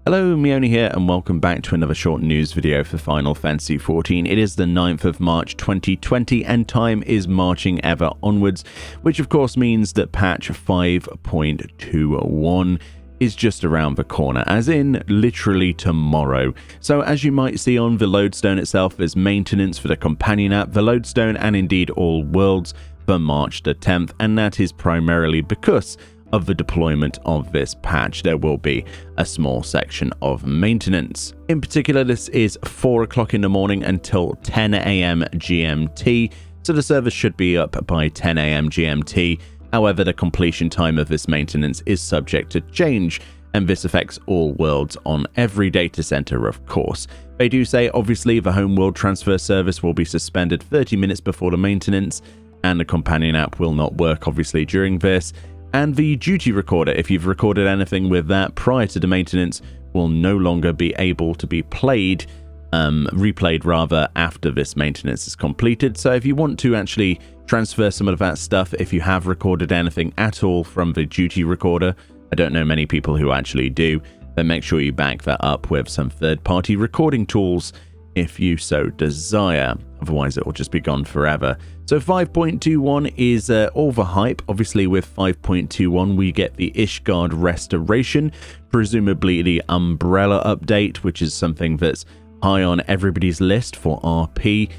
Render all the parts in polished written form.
Hello, Meoni here, and welcome back to another short news video for Final Fantasy XIV. It is the 9th of March 2020, and time is marching ever onwards, which of course means that patch 5.21 is just around the corner, as in literally tomorrow. So as you might see on the Lodestone itself, there's maintenance for the companion app, the Lodestone, and indeed all worlds for March the 10th, and that is primarily because of the deployment of this patch. There will be a small section of maintenance. In particular, this is 4 o'clock in the morning until 10 AM GMT, so the server should be up by 10 AM GMT. However, the completion time of this maintenance is subject to change, and this affects all worlds on every data center, of course. They do say, obviously, the home world transfer service will be suspended 30 minutes before the maintenance, and the companion app will not work, obviously, during this. And the duty recorder, if you've recorded anything with that prior to the maintenance, will no longer be able to be replayed rather, after this maintenance is completed. So if you want to actually transfer some of that stuff, if you have recorded anything at all from the duty recorder, I don't know many people who actually do, then make sure you back that up with some third-party recording tools if you so desire. Otherwise, it will just be gone forever. So 5.21 is all the hype. Obviously, with 5.21, we get the Ishgard restoration, presumably the Umbrella update, which is something that's high on everybody's list for RP,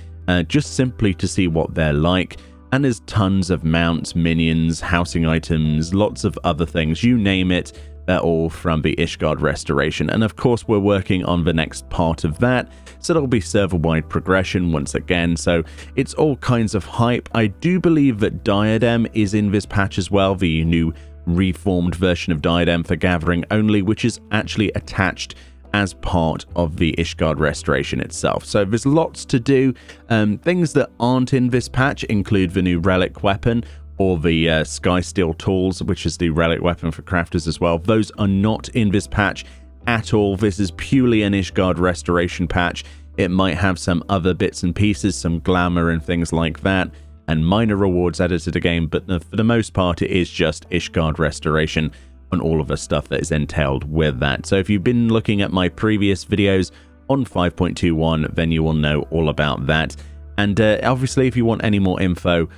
just simply to see what they're like. And there's tons of mounts, minions, housing items, lots of other things, you name it. They're all from the Ishgard restoration, and of course we're working on the next part of that, so there'll be server-wide progression once again, so it's all kinds of hype. I do believe that Diadem is in this patch as well, the new reformed version of Diadem for gathering only, which is actually attached as part of the Ishgard restoration itself. So there's lots to do. Things that aren't in this patch include the new relic weapon, or the Sky Steel tools, which is the relic weapon for crafters as well. Those are not in this patch at all. This is purely an Ishgard restoration patch. It might have some other bits and pieces, some glamour and things like that, and minor rewards added to the game, but for the most part it is just Ishgard restoration and all of the stuff that is entailed with that. So if you've been looking at my previous videos on 5.21, then you will know all about that. And obviously, if you want any more info,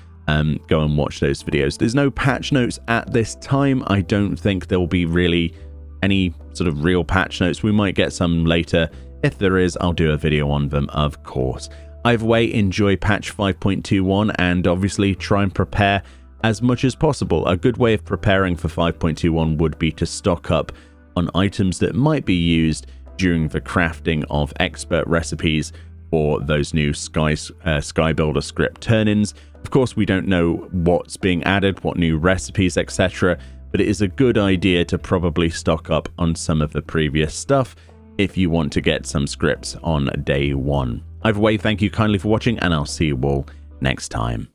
go and watch those videos. There's no patch notes at this time. I don't think there will be really any sort of real patch notes. We might get some later. If there is, I'll do a video on them, of course. Either way, enjoy patch 5.21 and obviously try and prepare as much as possible. A good way of preparing for 5.21 would be to stock up on items that might be used during the crafting of expert recipes for those new Sky Builder script turn-ins. Of course, we don't know what's being added, what new recipes, etc., but it is a good idea to probably stock up on some of the previous stuff if you want to get some scripts on day one. Either way, thank you kindly for watching, and I'll see you all next time.